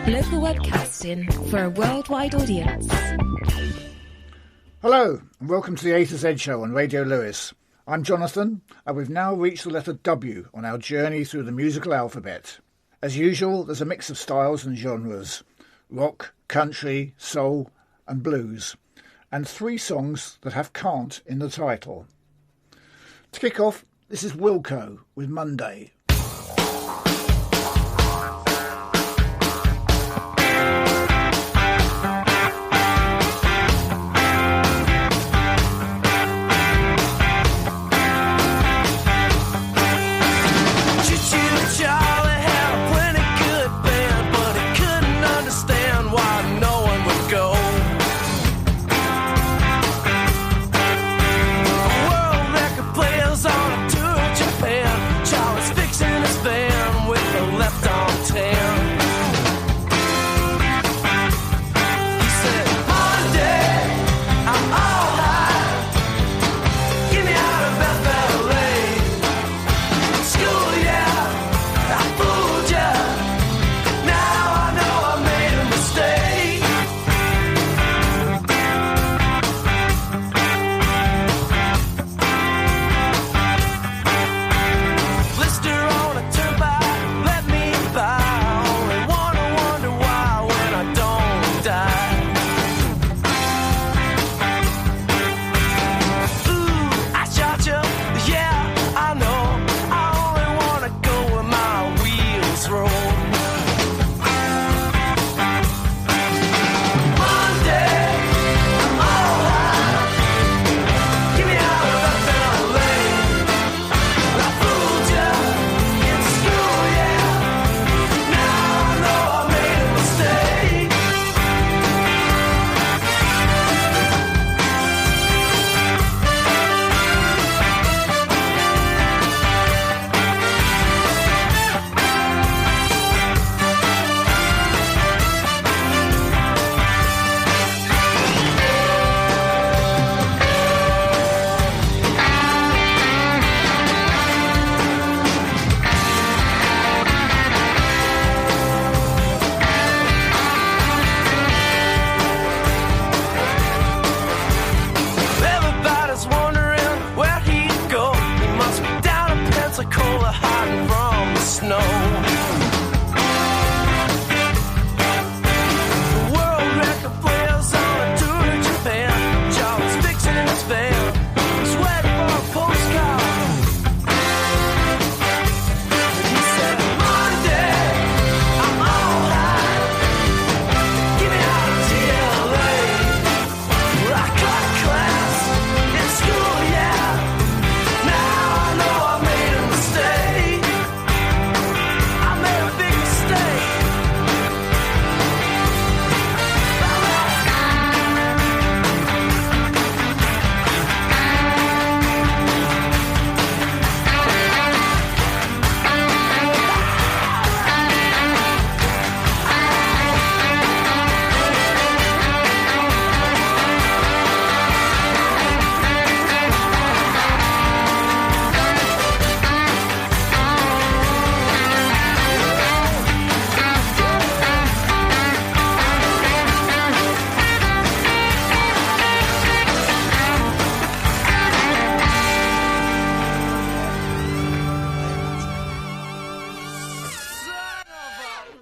Local webcasting for a worldwide audience. Hello, and welcome to the A to Z show on Radio Lewes. I'm Jonathan, and we've now reached the letter W on our journey through the musical alphabet. As usual, there's a mix of styles and genres: rock, country, soul, and blues, and 3 songs that have "can't" in the title. To kick off, this is Wilco with Monday.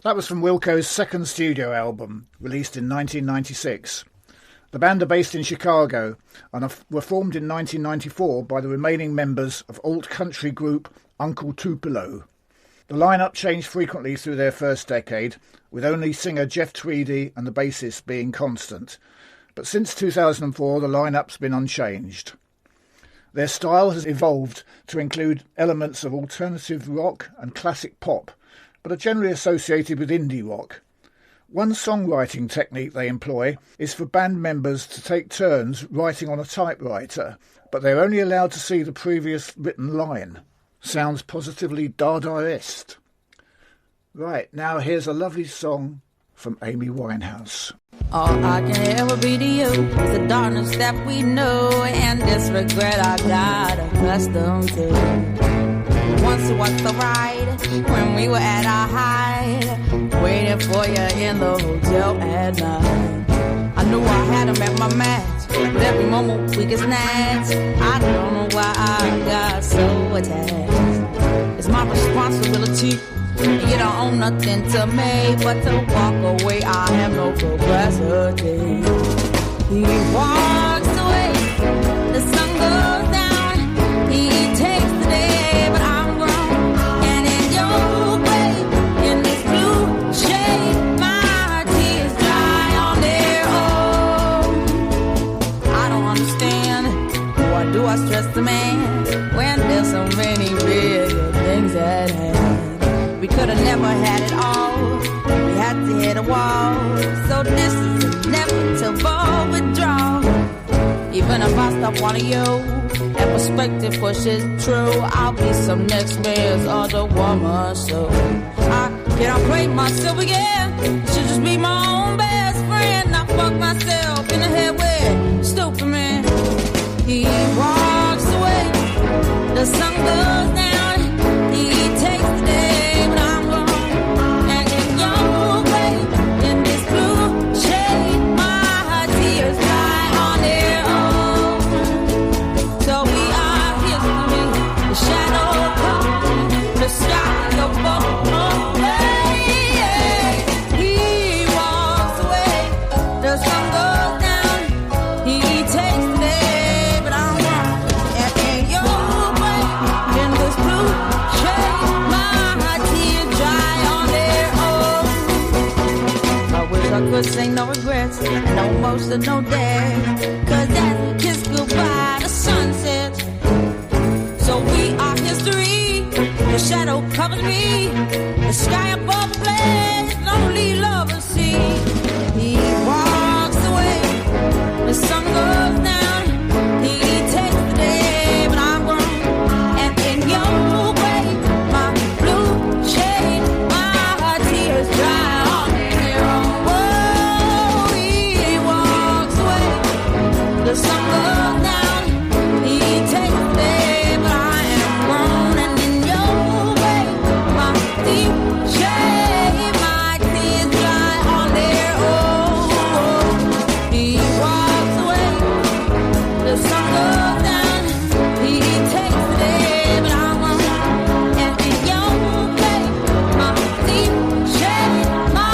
That was from Wilco's second studio album, released in 1996. The band are based in Chicago and were formed in 1994 by the remaining members of alt-country group Uncle Tupelo. The lineup changed frequently through their first decade, with only singer Jeff Tweedy and the bassist being constant. But since 2004, the lineup's been unchanged. Their style has evolved to include elements of alternative rock and classic pop, but are generally associated with indie rock. One songwriting technique they employ is for band members to take turns writing on a typewriter, but they're only allowed to see the previous written line. Sounds positively Dadaist. Right, now here's a lovely song from Amy Winehouse. All I can ever be to you is the darkness that we know and this regret I got accustomed to. Once it was the ride when we were at our height. waiting for you in the hotel at night. I knew I had him at my match, but every moment we get snatched. I don't know why I got so attached. It's my responsibility, and you don't own nothing to me but to walk away. I have no capacity. He walks away, the sun goes down. He takes the day, but I'm grown. And in your way, in this blue shade, my tears dry on their own. I don't understand, why do I stress the man when there's so many real things at hand? We could have never had it all, we had to hit a wall. So this is inevitable withdrawal. Even if I stop wanting you, and perspective pushes true, I'll be some next man's other woman. So I can't play myself again, should just be my own best friend. I fuck myself in the head with stupid man. He walks away, the sun goes down. He takes the day, but I'm gone. And in your way, in this blue shade, my tears dry on their own. So we are history, the shadow comes, the sky above away. He walks away, the sun goes down. He takes the day, but I'm gone. And in your way, in this blue shade, my tears dry on their own. I wish I could say no regrets, no emotional day. Cause as we kiss goodbye, the sun sets. So we are history, the shadow covers me, the sky above the place, lonely lovers see. He walks away, the sun goes down. He takes the day, but I'm gone. And in your way, my blue shade, my tears dry on their own. Whoa, he walks away, the sun goes down. He takes the day, but I am grown. And in your way, my deep shade, my tears dry on their own. He walks away, the sun goes down. He takes the day, but I'm gone. And in your way, my deep shade, my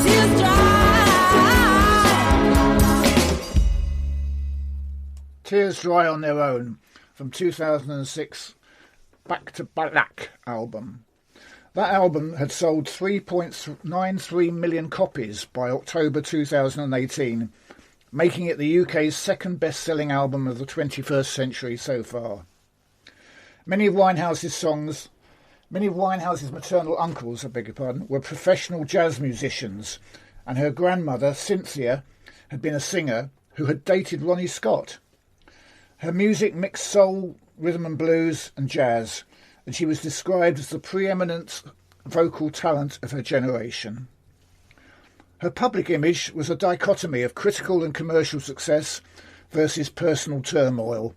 tears dry. Tears Dry on Their Own from 2006 Back to Black album. That album had sold 3.93 million copies by October 2018, making it the UK's second best-selling album of the 21st century so far. Many of Winehouse's maternal uncles, were professional jazz musicians, and her grandmother, Cynthia, had been a singer who had dated Ronnie Scott. Her music mixed soul, rhythm and blues and jazz, and she was described as the preeminent vocal talent of her generation. Her public image was a dichotomy of critical and commercial success versus personal turmoil.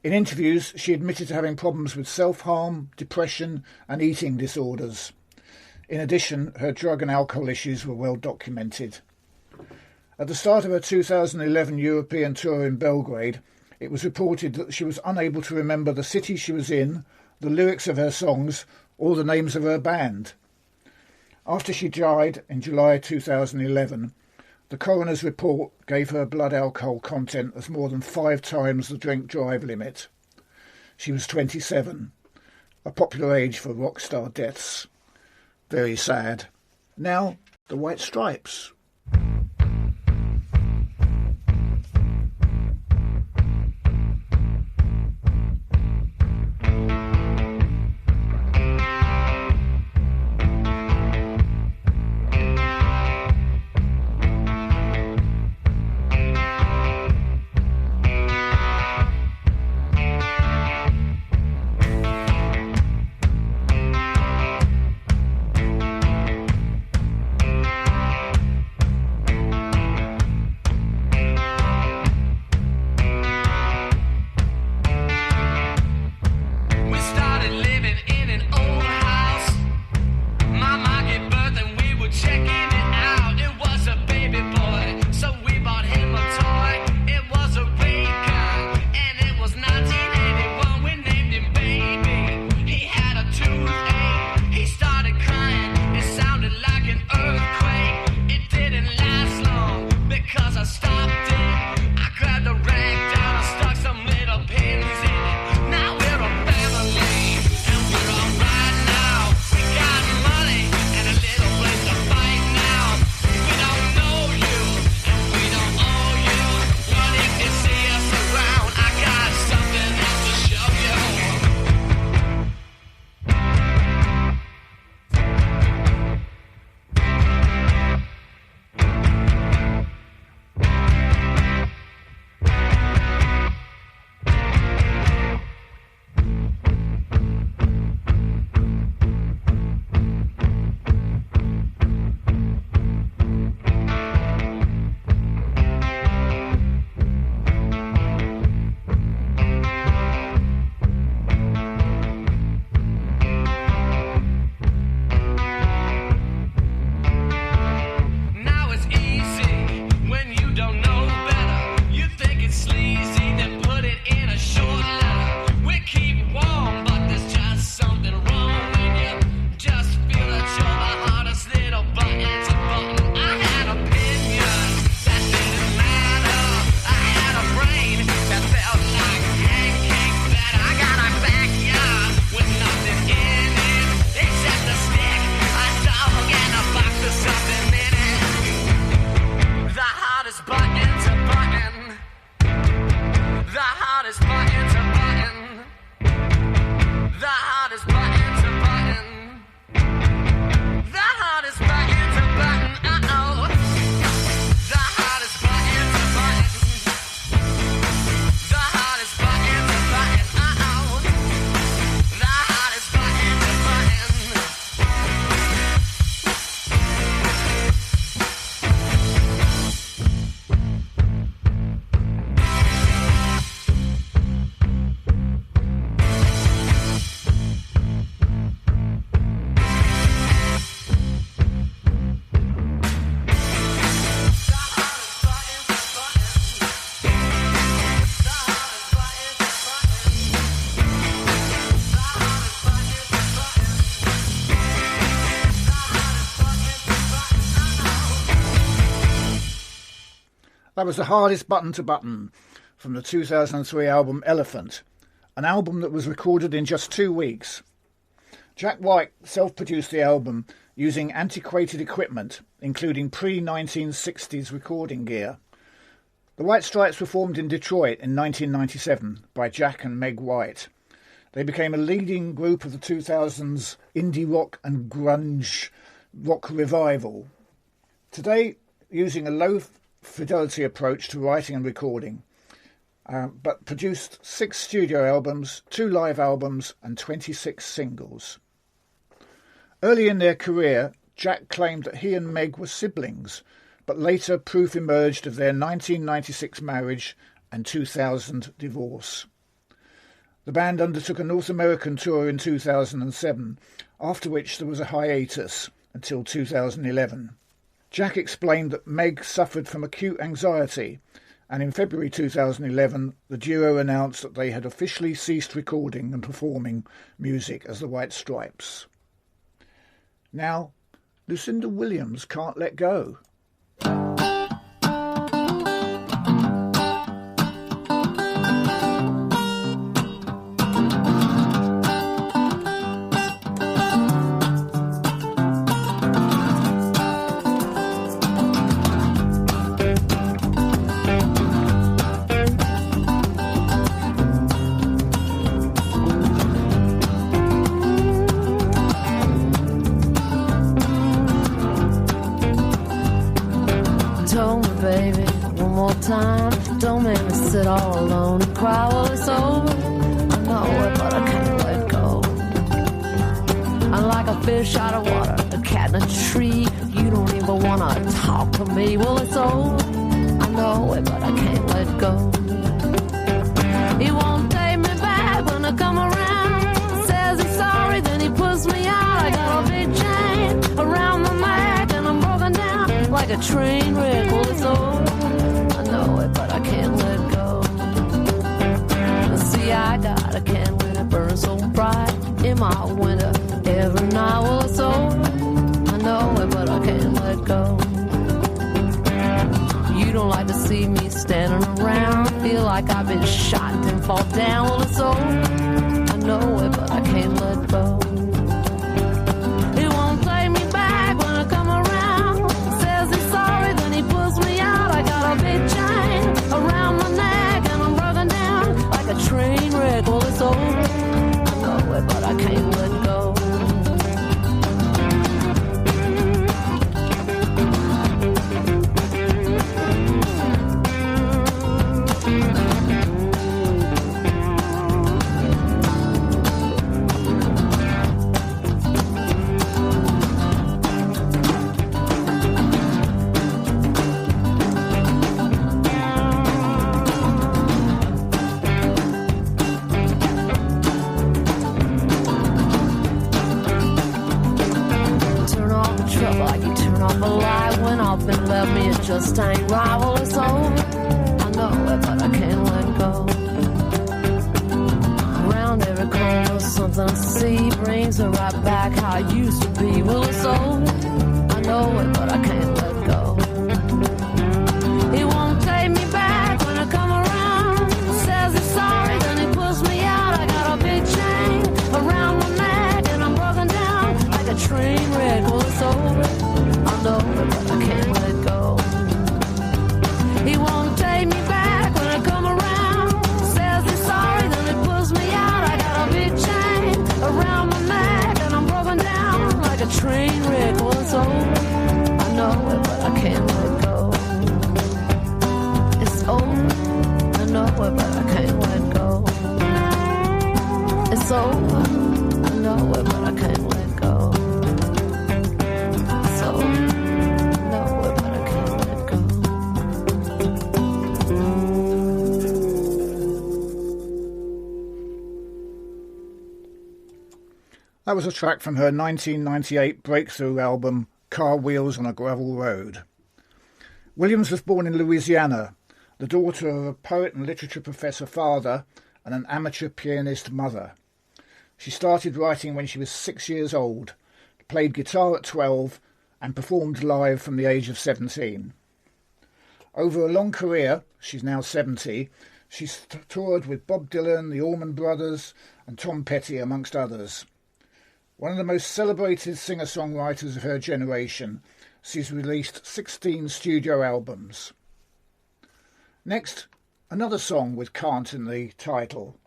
In interviews, she admitted to having problems with self-harm, depression and eating disorders. In addition, her drug and alcohol issues were well documented. At the start of her 2011 European tour in Belgrade, it was reported that she was unable to remember the city she was in, the lyrics of her songs, or the names of her band. After she died in July 2011, the coroner's report gave her blood alcohol content as more than 5 times the drink-drive limit. She was 27, a popular age for rock star deaths. Very sad. Now, the White Stripes. That was The Hardest Button to Button from the 2003 album Elephant, an album that was recorded in just 2 weeks. Jack White self-produced the album using antiquated equipment, including pre-1960s recording gear. The White Stripes were formed in Detroit in 1997 by Jack and Meg White. They became a leading group of the 2000s indie rock and grunge rock revival. Today, using a low-fidelity approach to writing and recording, but produced 6 studio albums, 2 live albums and 26 singles. Early in their career, Jack claimed that he and Meg were siblings, but later proof emerged of their 1996 marriage and 2000 divorce. The band undertook a North American tour in 2007, after which there was a hiatus until 2011. Jack explained that Meg suffered from acute anxiety, and in February 2011 the duo announced that they had officially ceased recording and performing music as the White Stripes. Now, Lucinda Williams Can't Let Go. Don't make me sit all alone and cry while it's over. I know it, but I can't let go. I'm like a fish out of water, a cat in a tree. You don't even wanna talk to me. Well, it's over. I know it, but I can't let go. He won't take me back when I come around. Says he's sorry, then he puts me out. I got a big chain around my neck and I'm broken down like a train wreck. Well, it's over. Know it, but I can't let go. See, I got a candle and it burns so bright in my window every night. Well, it's over. I know it, but I can't let go. You don't like to see me standing around, feel like I've been shot and fall down. Well, it's over. I know it, but I can't let go. He won't take me back when I come around. Says he's sorry, then he pulls me out. I got a big around my neck and I'm broken down like a train wreck. Well, it's over. I know it, but I can't let go. Just ain't right, well, it's over. I know it, but I can't let go. Around every corner, something I see brings me right back how I used to be. Well, it's over. I know it, but I can't let go. He won't take me back when I come around. Says he's sorry, then he pulls me out. I got a big chain around my neck and I'm broken down like a train wreck. Well, it's over. I know it, but I can't let go. He won't take me back when I come around. Says he's sorry, then he pulls me out. I got a big chain around my neck and I'm broken down like a train wreck. Well, it's over. I know it, but I can't let go. It's over. I know it, but I can't let go. It's over. I know it, but I can't let go. It's over. That was a track from her 1998 breakthrough album, Car Wheels on a Gravel Road. Williams was born in Louisiana, the daughter of a poet and literature professor father and an amateur pianist mother. She started writing when she was 6 years old, played guitar at 12 and performed live from the age of 17. Over a long career, she's now 70, she's toured with Bob Dylan, the Alman Brothers and Tom Petty, amongst others. One of the most celebrated singer-songwriters of her generation, she's released 16 studio albums. Next, another song with "can't" in the title.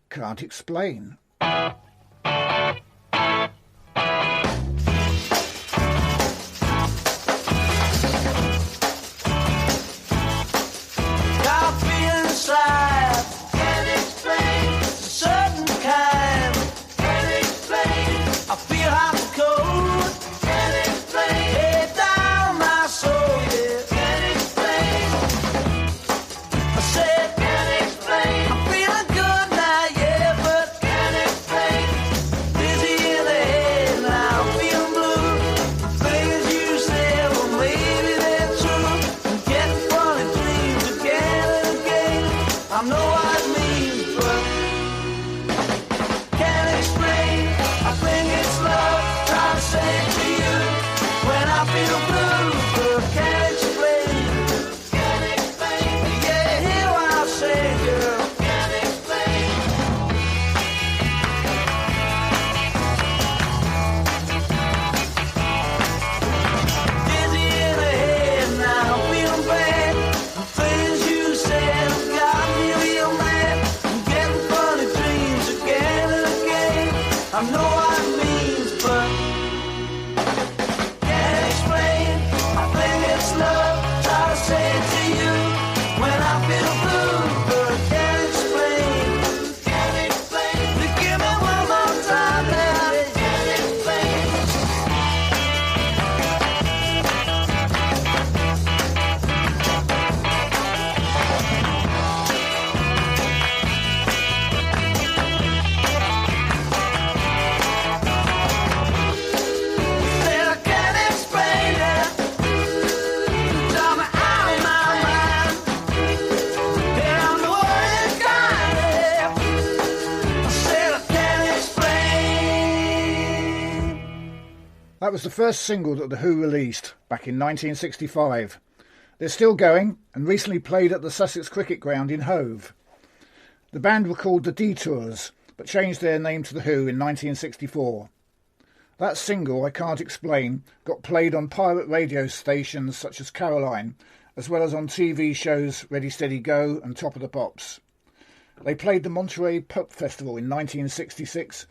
Can't Explain. That was the first single that The Who released back in 1965. They're still going and recently played at the Sussex Cricket Ground in Hove. The band were called the Detours, but changed their name to The Who in 1964. That single, I Can't Explain, got played on pirate radio stations such as Caroline, as well as on TV shows Ready Steady Go and Top of the Pops. They played the Monterey Pop Festival in 1966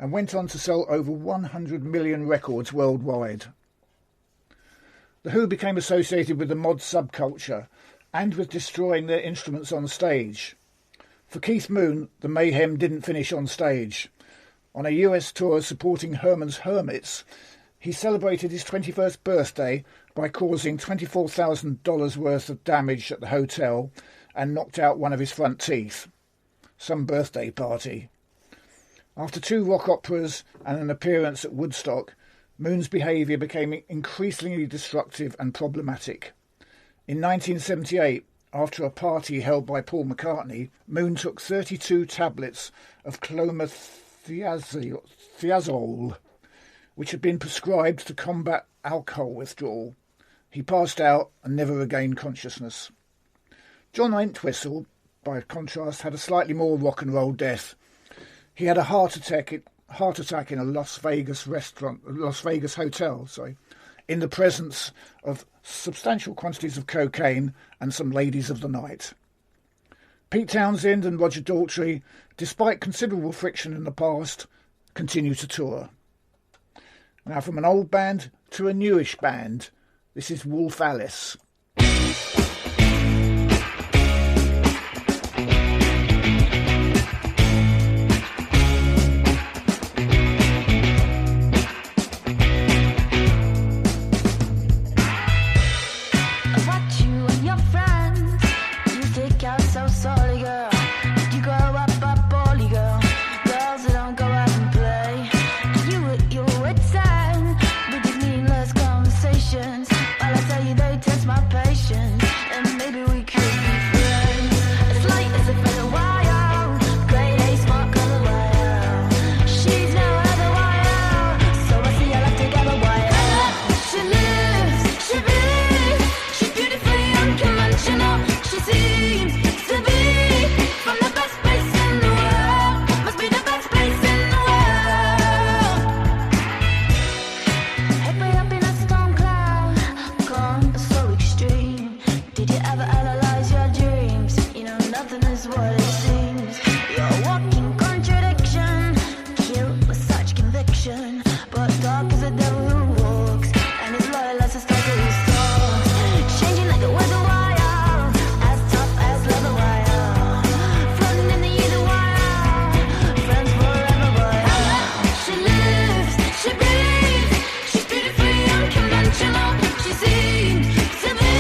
and went on to sell over 100 million records worldwide. The Who became associated with the mod subculture and with destroying their instruments on stage. For Keith Moon, the mayhem didn't finish on stage. On a US tour supporting Herman's Hermits, he celebrated his 21st birthday by causing $24,000 worth of damage at the hotel and knocked out one of his front teeth. Some birthday party. After 2 rock operas and an appearance at Woodstock, Moon's behaviour became increasingly destructive and problematic. In 1978, after a party held by Paul McCartney, Moon took 32 tablets of clomethazole, which had been prescribed to combat alcohol withdrawal. He passed out and never regained consciousness. John Entwistle, by contrast, had a slightly more rock and roll death. He had a heart attack in a Las Vegas hotel, in the presence of substantial quantities of cocaine and some ladies of the night. Pete Townsend and Roger Daltrey, despite considerable friction in the past, continue to tour. Now from an old band to a newish band, this is Wolf Alice. While I tell you they test my but dark is the devil who walks, and his loyal as a stalker who stalks, changing like a weather wire, as tough as leather wire, floating in the ether wire, friends forever, but she lives, she breathes, she's beautifully unconventional, she seems to be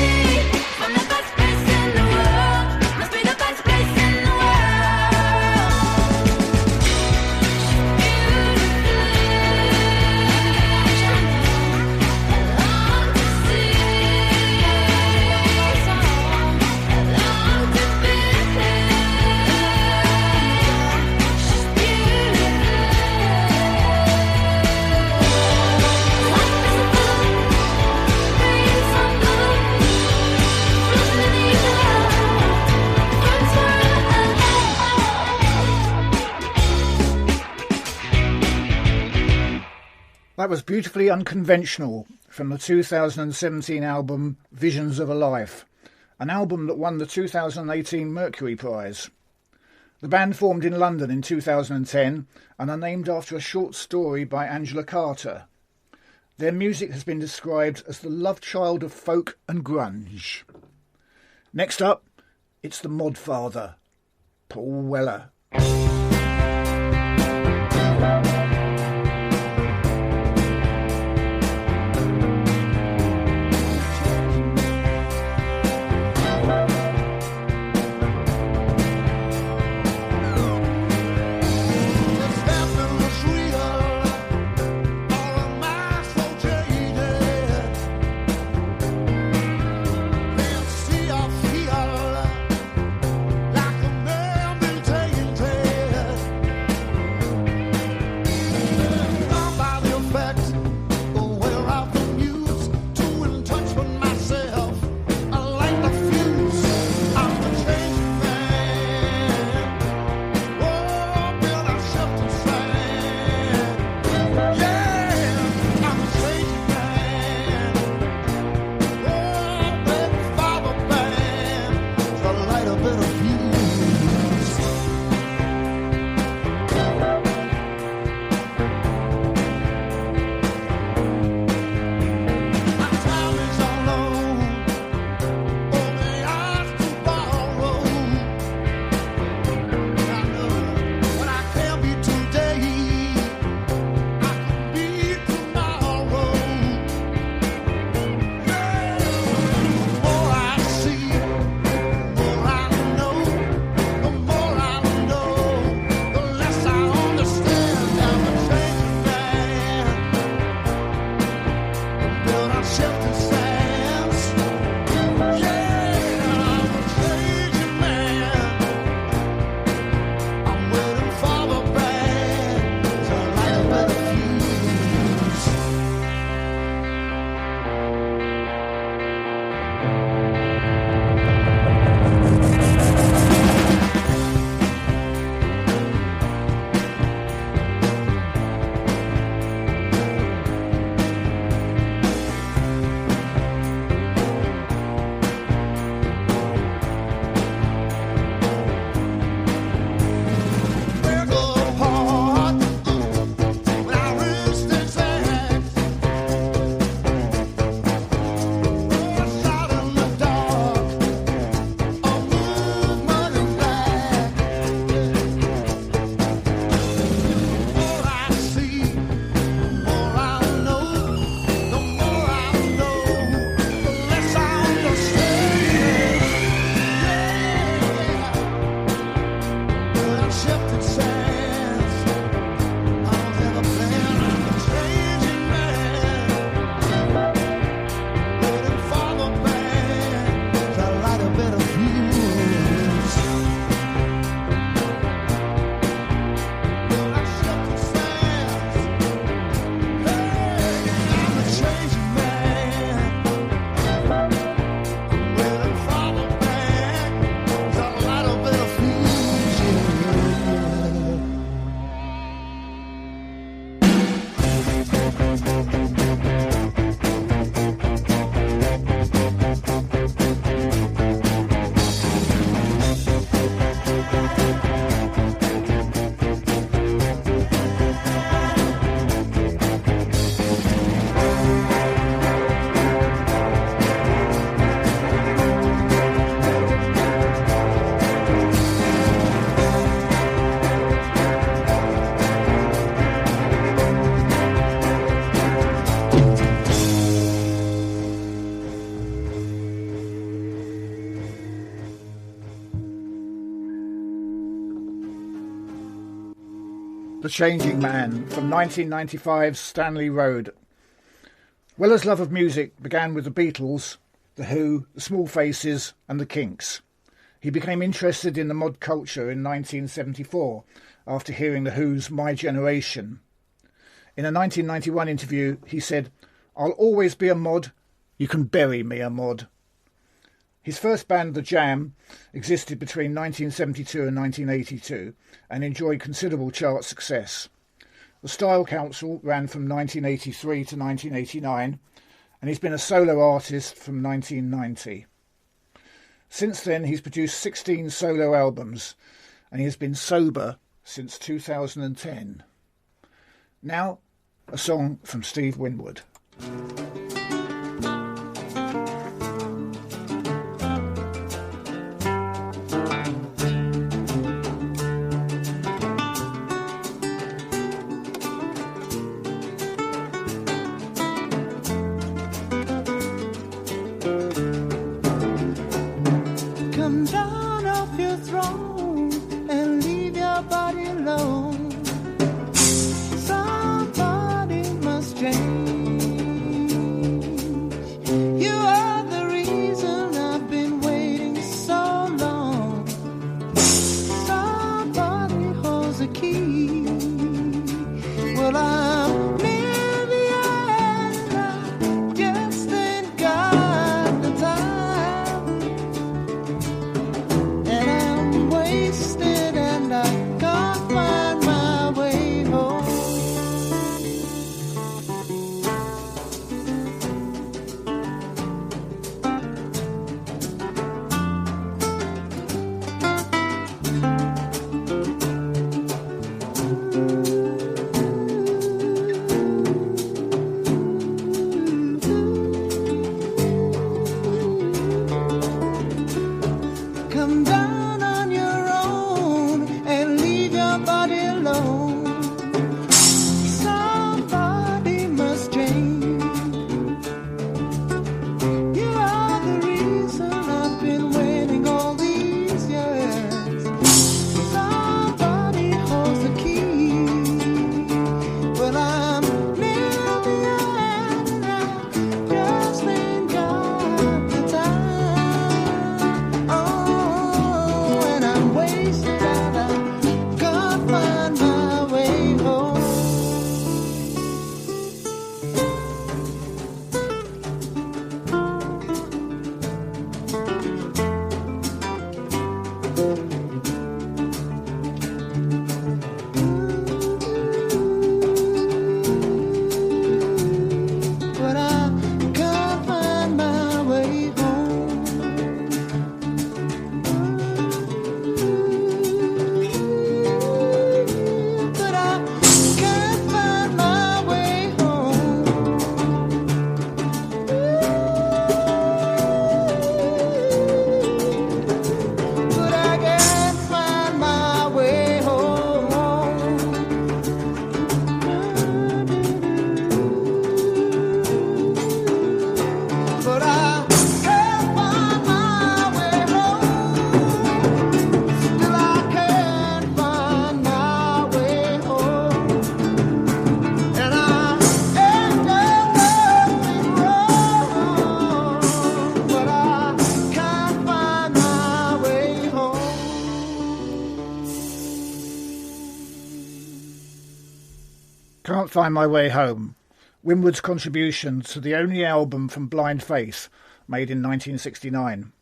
from the best place in the world, must be the best place in the world. That was Beautifully Unconventional from the 2017 album Visions of a Life, an album that won the 2018 Mercury Prize. The band formed in London in 2010 and are named after a short story by Angela Carter. Their music has been described as the love child of folk and grunge. Next up, it's the Mod Father, Paul Weller. Like a man been taking The Changing Man from 1995's Stanley Road. Weller's love of music began with the Beatles, The Who, The Small Faces and The Kinks. He became interested in the mod culture in 1974 after hearing The Who's My Generation. In a 1991 interview he said, "I'll always be a mod, you can bury me a mod." His first band, The Jam, existed between 1972 and 1982 and enjoyed considerable chart success. The Style Council ran from 1983 to 1989, and he's been a solo artist from 1990. Since then, he's produced 16 solo albums, and he has been sober since 2010. Now, a song from Steve Winwood. Come down off your throne and leave your body alone. Somebody must change. You are the reason I've been waiting so long. Somebody holds the key. Well, I'm near the end. I just ain't got the time. And I'm wasted and I can't find my way home. Come down on your own and leave your body alone. Somebody must change. You are the reason I've been waiting all these years. Somebody holds the key. Well, I'm near the end and I just ain't got the time. Oh, and I'm wasted and I can't find my way home. But I can't find my way home. But I can't find my way home. But I can't find my way home. But I can't find my way home. Still I can't find my way home. And I ain't done nothing wrong. But I can't find my way home. Can't Find My Way Home, Winwood's contribution to the only album from Blind Faith, made in 1969.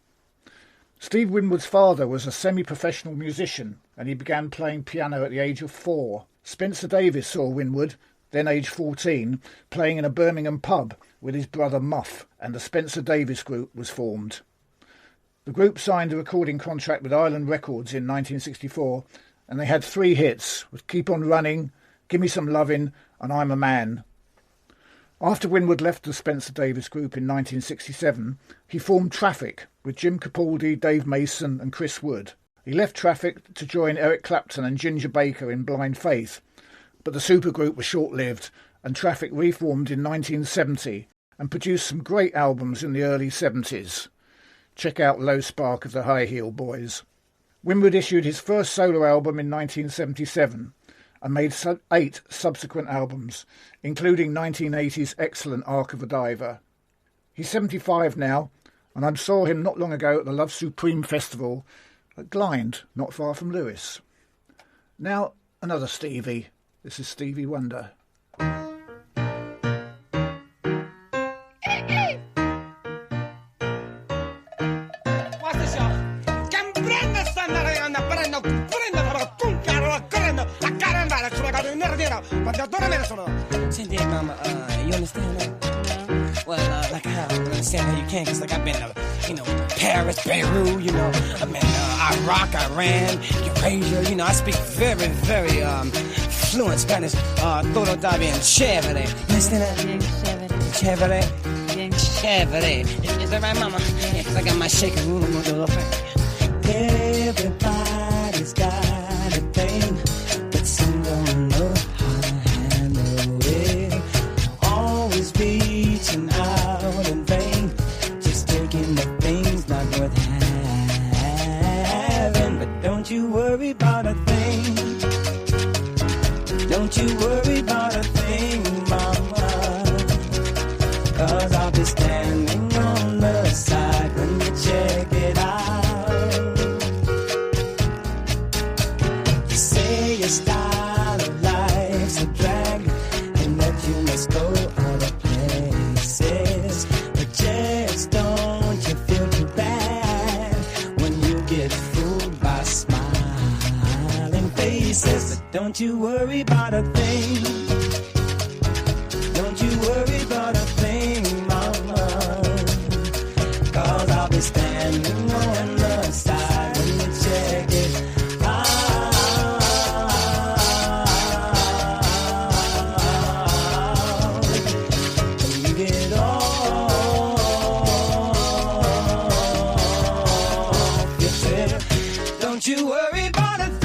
Steve Winwood's father was a semi-professional musician, and he began playing piano at the age of 4. Spencer Davis saw Winwood, then aged 14, playing in a Birmingham pub with his brother Muff, and the Spencer Davis Group was formed. The group signed a recording contract with Island Records in 1964, and they had 3 hits, with Keep On Running, Gimme Some Lovin' and I'm a Man. After Winwood left the Spencer Davis Group in 1967, he formed Traffic with Jim Capaldi, Dave Mason and Chris Wood. He left Traffic to join Eric Clapton and Ginger Baker in Blind Faith, but the supergroup was short-lived and Traffic reformed in 1970 and produced some great albums in the early 70s. Check out Low Spark of the High Heel Boys. Winwood issued his first solo album in 1977, and made 8 subsequent albums, including 1980's excellent Ark of a Diver. He's 75 now, and I saw him not long ago at the Love Supreme Festival at Glynde, not far from Lewes. Now, another Stevie. This is Stevie Wonder. Senti, mama, you understand that? Well, like how I understand how you can, cause like I've been to, Paris, Beirut, I've been Iraq, Iran, Eurasia, I speak very, very fluent Spanish. Todo está bien chévere. You understand that? Chévere. Chévere. Is that right, mama? Yeah, cause I got my shaker room. Everybody's got a thing, but some don't know how to handle it. Always reaching out in vain, just taking the things not worth having. But don't you worry about a thing. Don't you worry about a thing, mama. Cause I'll be standing on the side when you check it out. You say your style of life's a drag and that you must go other places. But just don't you feel too bad when you get fooled by smiling faces. But don't you worry about a thing. Don't you worry about a thing, mama. Cause I'll be standing on the side when you check it out. When you get off your trip, don't you worry about a thing.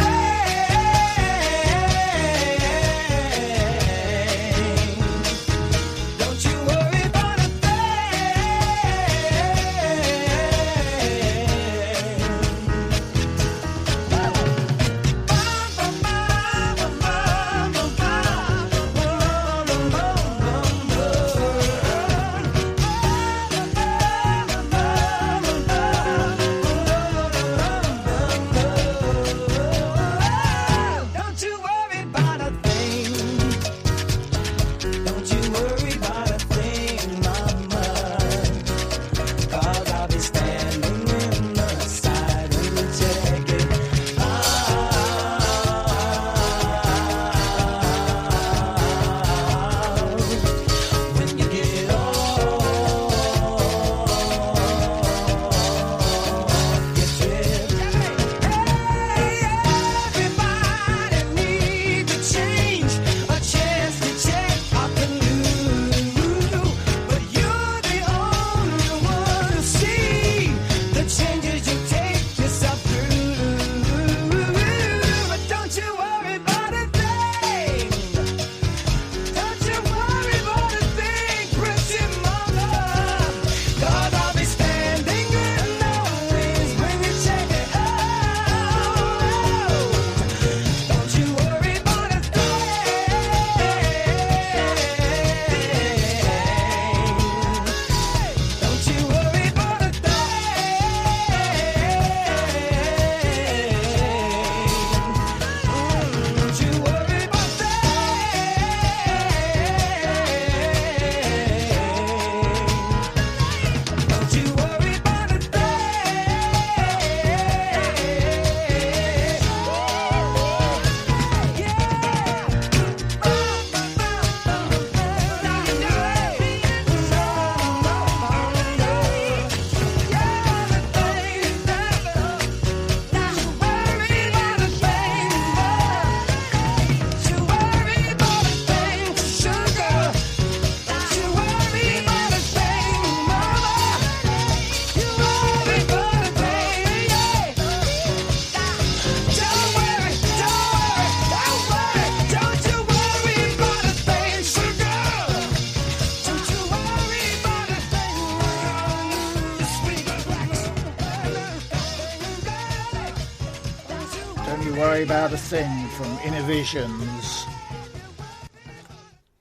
cry about a thing from Innovisions.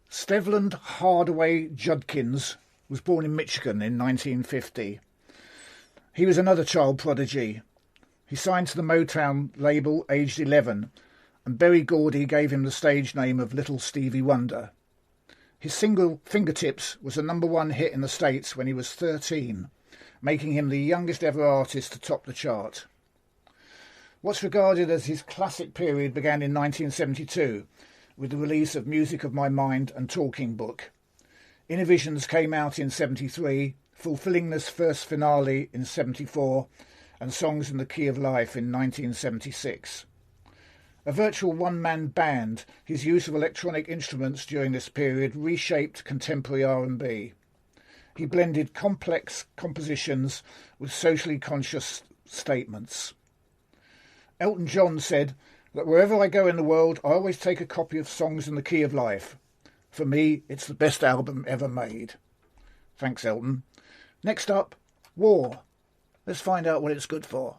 Stevland Hardaway Judkins was born in Michigan in 1950. He was another child prodigy. He signed to the Motown label aged 11, and Berry Gordy gave him the stage name of Little Stevie Wonder. His single Fingertips was a #1 hit in the States when he was 13, making him the youngest ever artist to top the chart. What's regarded as his classic period began in 1972 with the release of Music of My Mind and Talking Book. Innovisions came out in 73, fulfilling this first finale in 74, and Songs in the Key of Life in 1976. A virtual one-man band, his use of electronic instruments during this period reshaped contemporary R&B. He blended complex compositions with socially conscious statements. Elton John said that wherever I go in the world, I always take a copy of Songs in the Key of Life. For me, it's the best album ever made. Thanks, Elton. Next up, War. Let's find out what it's good for.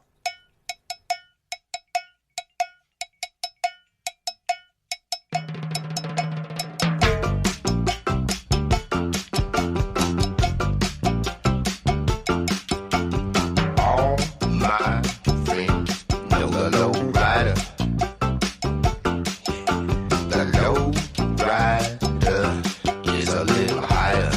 All my friends know the low rider. The low rider is a little higher.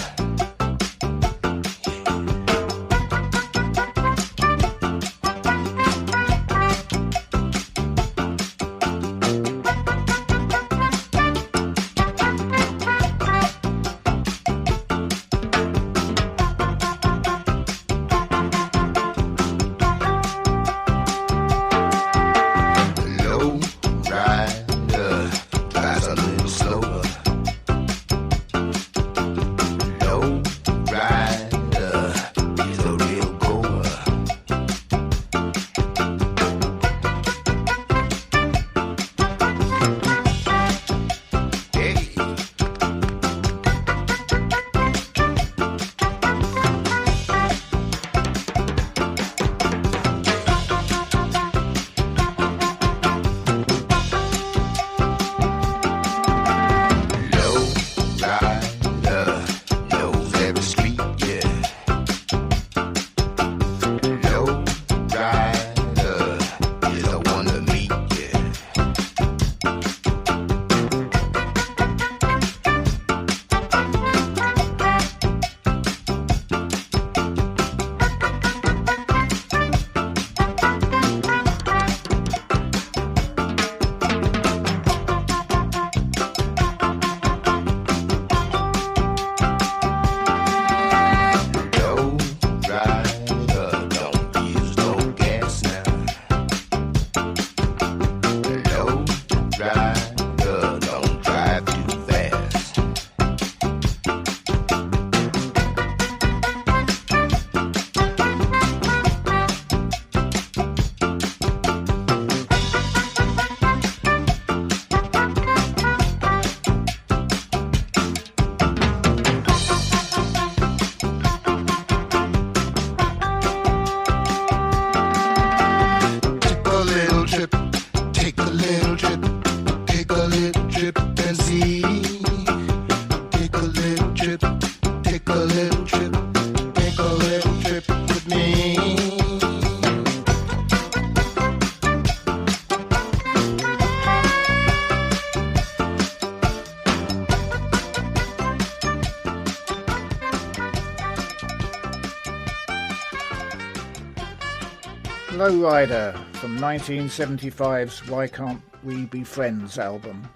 Lowrider from 1975's Why Can't We Be Friends album.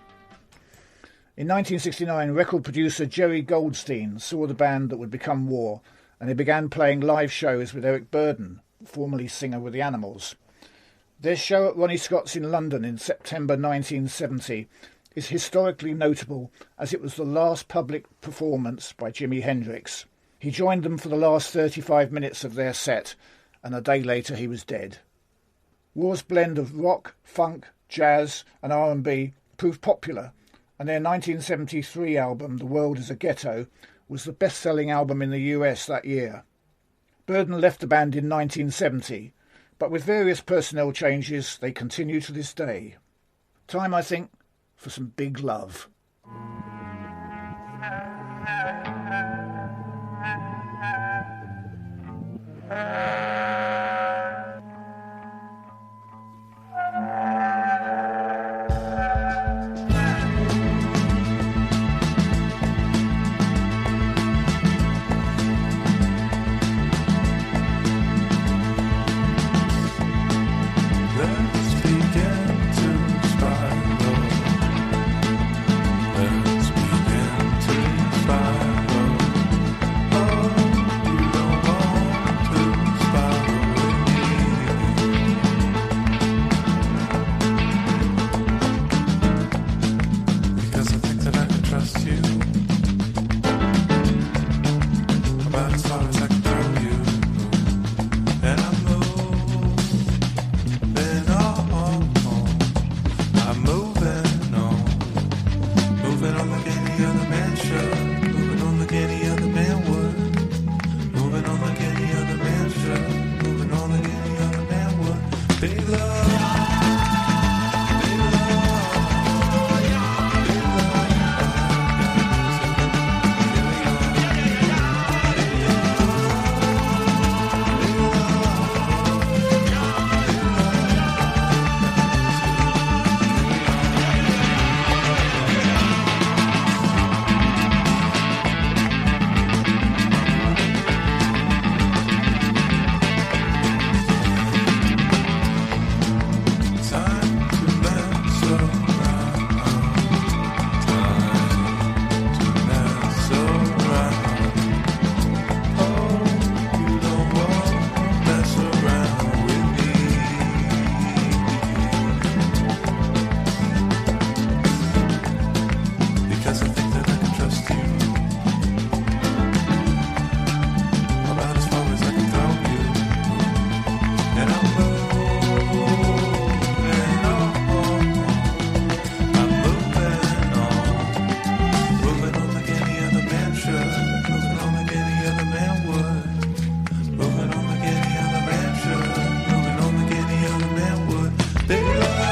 In 1969, record producer Jerry Goldstein saw the band that would become War, and they began playing live shows with Eric Burdon, formerly singer with the Animals. Their show at Ronnie Scott's in London in September 1970 is historically notable as it was the last public performance by Jimi Hendrix. He joined them for the last 35 minutes of their set, and a day later he was dead. War's blend of rock, funk, jazz and R&B proved popular, and their 1973 album The World is a Ghetto was the best-selling album in the US that year. Burdon left the band in 1970, but with various personnel changes they continue to this day. Time, I think, for some big love. Let's begin to spiral. Let's begin to spiral. Oh, you don't want to spiral with me. Because I think that I can trust you. About as far as I can throw you. And I'm moving on. I'm moving on like any other man should. Moving on like any other man would. Moving on like any other man should. Moving on like any other man would. Big love. Big love. Big time to mess around. Time to mess around. Oh, you don't want to mess around with me. Because I think that I can trust you. About as far as I can throw you. And I'm moving on. I'm moving on like any other man should. Moving on like any other man would. Moving on like any other man should. Moving on like any other man would. Big love.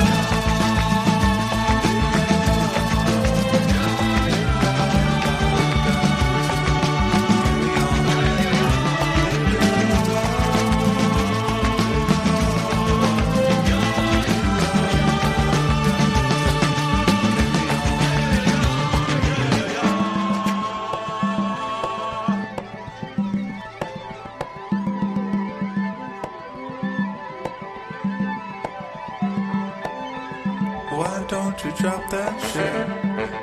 Why don't you drop that shit?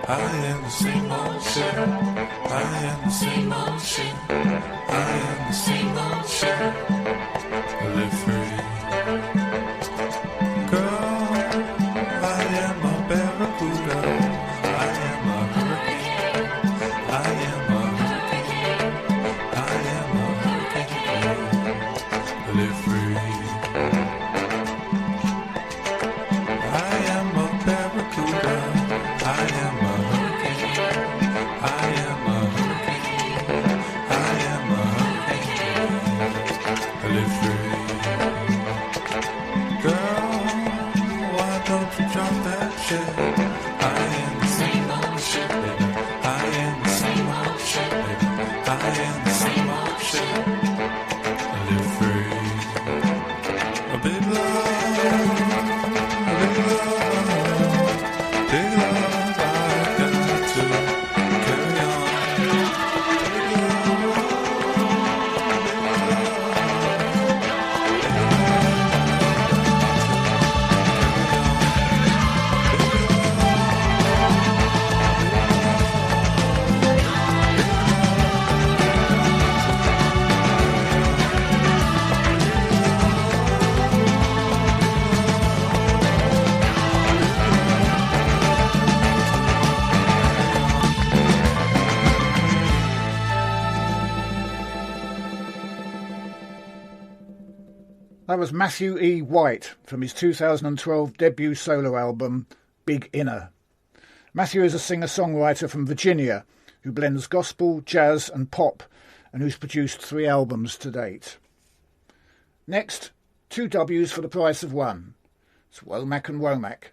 I am the same old shit. I am the same old shit. I am the same old shit. Live free. Girl, I am a barracuda. I am a hurricane. I am a hurricane. I am a hurricane. Live free. I am a barracuda. I am a hurricane. I am a hurricane. I am a hurricane. Live free. Girl, why don't you drop that shit? I am the same old shit, baby. I am the same old shit, baby. I am the same old shit. Live free. A big love. A big love. Big love. I got to carry on. Big love. That was Matthew E. White from his 2012 debut solo album, Big Inner. Matthew is a singer-songwriter from Virginia who blends gospel, jazz and pop and who's produced 3 albums to date. Next, 2 W's for the price of 1. It's Womack and Womack.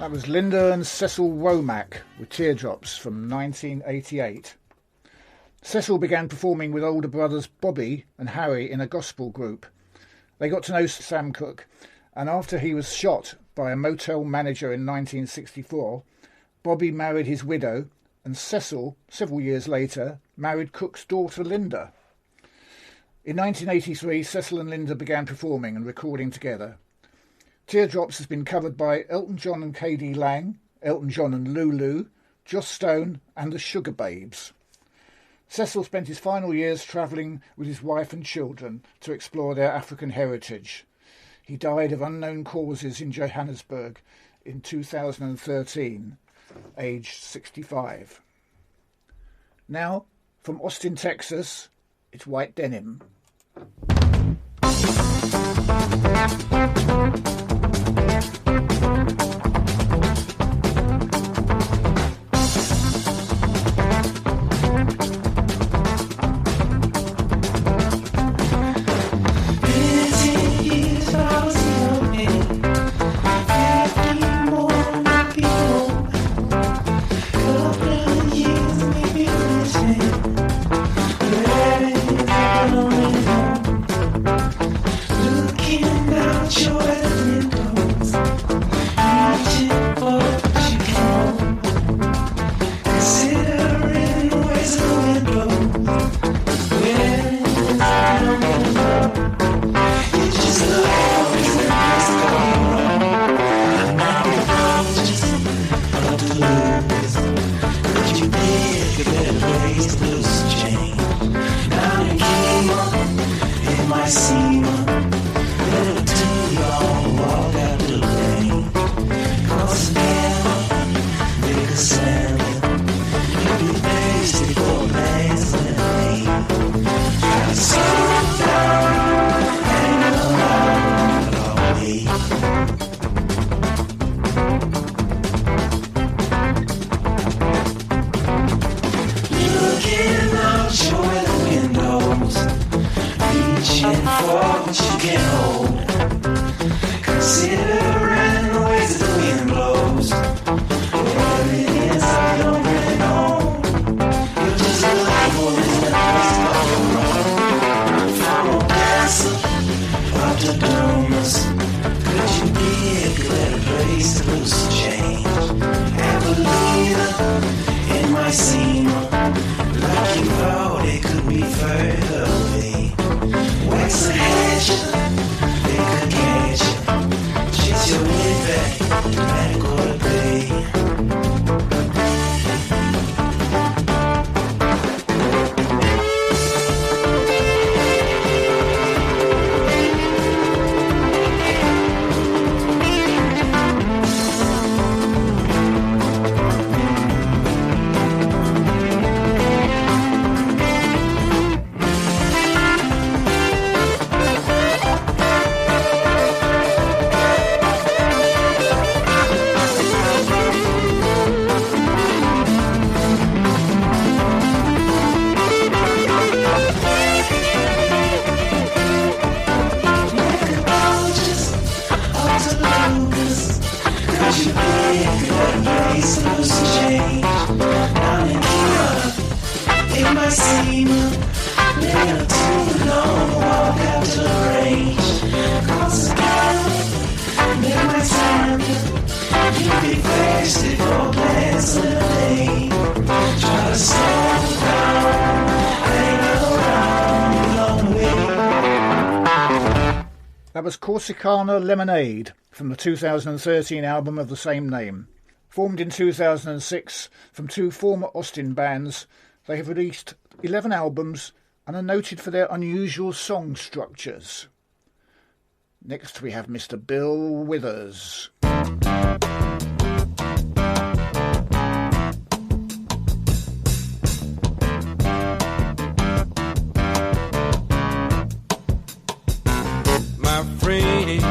That was Linda and Cecil Womack with Teardrops from 1988. Cecil began performing with older brothers Bobby and Harry in a gospel group. They got to know Sam Cooke, and after he was shot by a motel manager in 1964, Bobby married his widow, and Cecil, several years later, married Cooke's daughter Linda. In 1983, Cecil and Linda began performing and recording together. Teardrops has been covered by Elton John and K.D. Lang, Elton John and Lulu, Joss Stone and the Sugar Babes. Cecil spent his final years travelling with his wife and children to explore their African heritage. He died of unknown causes in Johannesburg in 2013, aged 65. Now, from Austin, Texas, it's White Denim. That was Corsicana Lemonade from the 2013 album of the same name. Formed in 2006 from two former Austin bands, they have released 11 albums and are noted for their unusual song structures. Next we have Mr. Bill Withers. My friends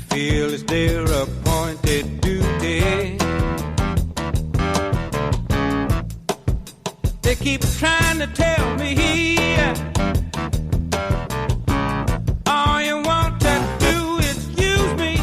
feel it's their appointed duty. They keep trying to tell me all you want to do is use me.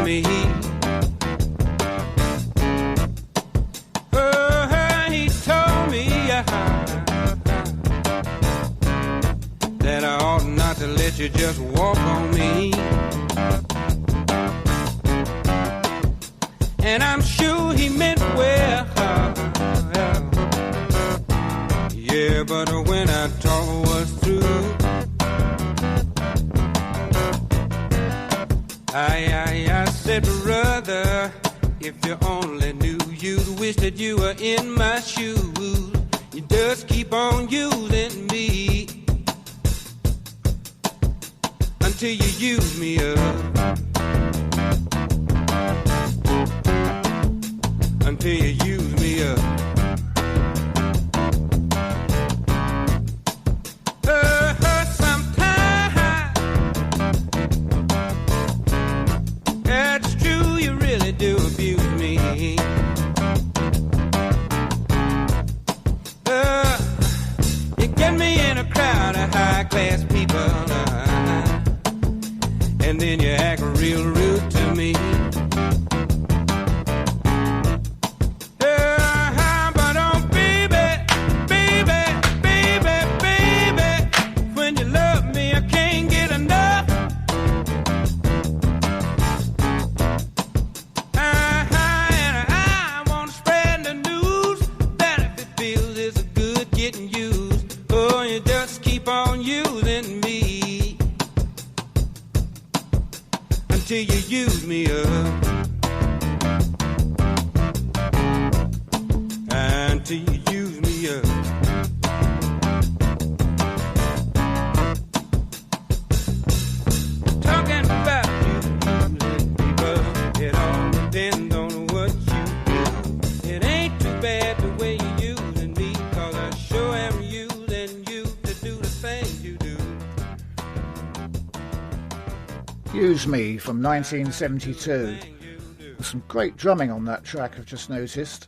me. He told me that I ought not to let you just walk on me. And I'm sure he meant well. Yeah, but when our talk was through, I said, brother, if you only knew, you'd wish that you were in my shoes. You just keep on using me until you use me up. Until you use me up. Sometimes that's true, you really do abuse me. You get me in a crowd of high-class people, and then you act real rude to me. Until you use me up. Until you use me up. Talking about you, people, it all depends on what you do. It ain't too bad the way you're using me, 'cause I sure am using you to do the things you do. Use Me from 1972. There's some great drumming on that track, I've just noticed.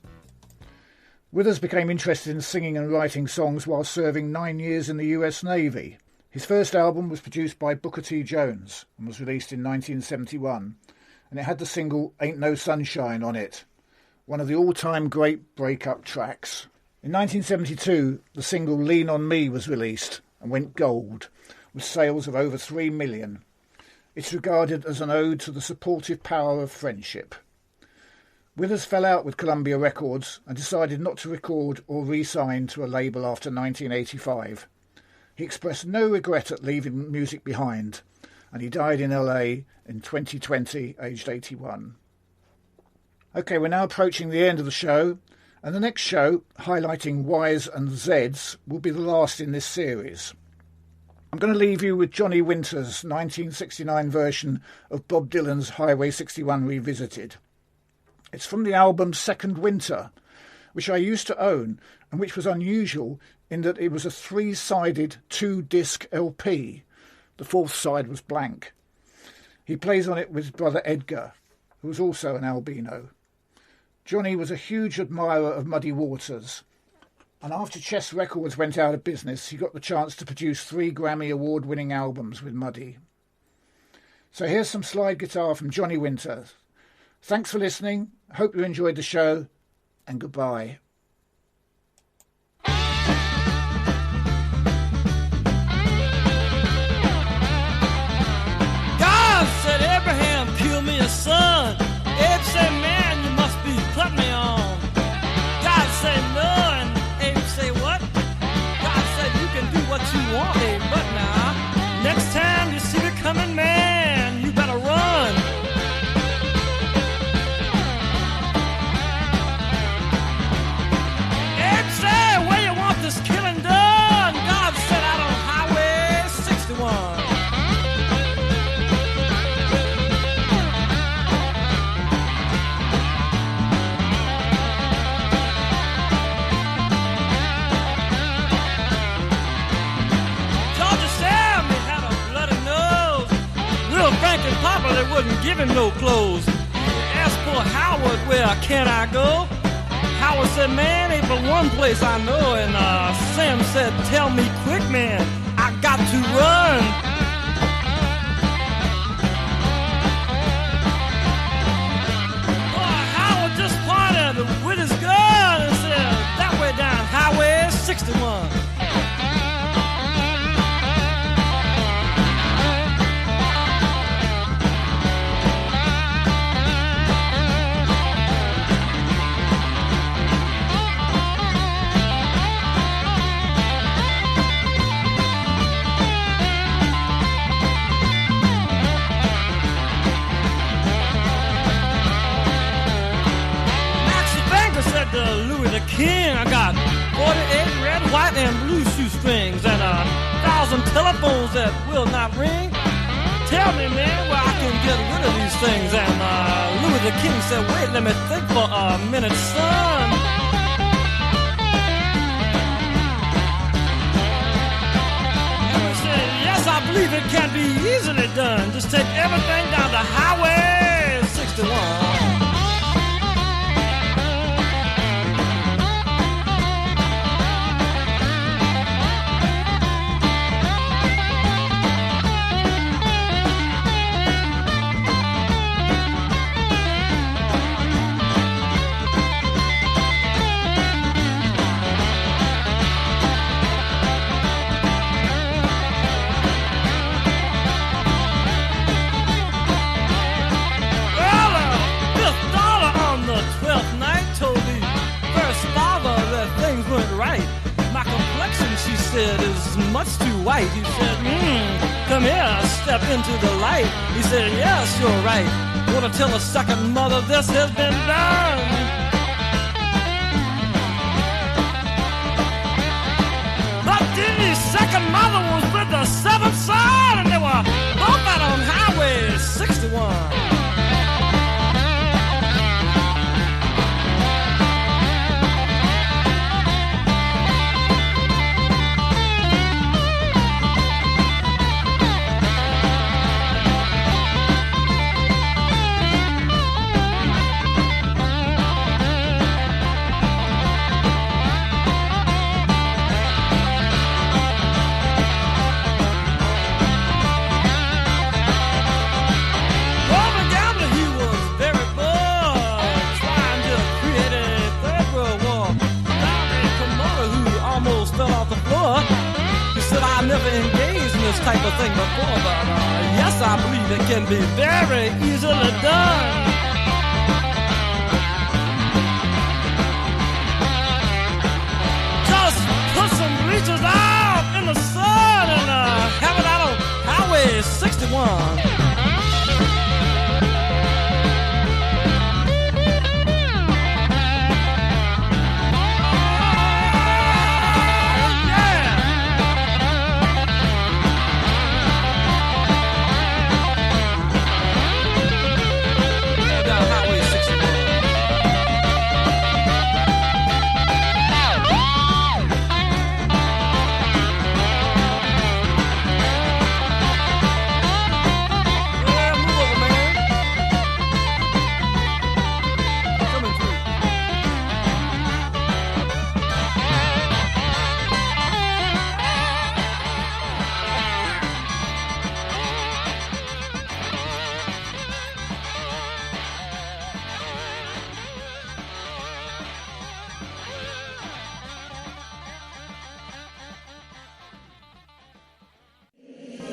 Withers became interested in singing and writing songs while serving 9 years in the US Navy. His first album was produced by Booker T. Jones and was released in 1971, and it had the single Ain't No Sunshine on it, one of the all-time great break-up tracks. In 1972, the single Lean On Me was released and went gold, with sales of over 3 million. It's regarded as an ode to the supportive power of friendship. Withers fell out with Columbia Records and decided not to record or re-sign to a label after 1985. He expressed no regret at leaving music behind, and he died in LA in 2020, aged 81. OK, we're now approaching the end of the show, and the next show, highlighting Ys and Zs, will be the last in this series. I'm going to leave you with Johnny Winter's 1969 version of Bob Dylan's Highway 61 Revisited. It's from the album Second Winter, which I used to own, and which was unusual in that it was a 3-sided 2-disc LP. The 4th side was blank. He plays on it with his brother Edgar, who was also an albino. Johnny was a huge admirer of Muddy Waters, and after Chess Records went out of business, he got the chance to produce 3 Grammy Award-winning albums with Muddy. So here's some slide guitar from Johnny Winter. Thanks for listening, hope you enjoyed the show, and goodbye. God said, Abraham, kill me a son. Abe said, man, you must be putting me on. God said, no, and Abe said, what? God said, you can do what you want, Abe, but now, next time you see me coming, man, you better run. Abe said, where you want this killing done? God said, out on Highway 61. Frank and Papa, they wouldn't give him no clothes. Asked poor Howard, where can I go? Howard said, man, ain't but one place I know. And Sam said, tell me quick, man, I got to run. the King. I got 48 red, white, and blue shoestrings and 1,000 telephones that will not ring. Tell me, man, where I can get rid of these things. And Louis the King said, wait, let me think for a minute, son. And we said, yes, I believe it can be easily done. Just take everything down the Highway 61. Is much too white. He said, come here, step into the light. He said, yes, you're right. Want to tell a second mother this has been done. But the second mother was with the seventh son, and they were both out on Highway 61. This type of thing before, but yes, I believe it can be very easily done. Just put some bleachers out in the sun and have it out on Highway 61.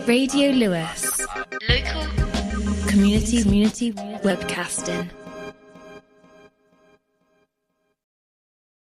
Radio Lewes. Local community webcasting.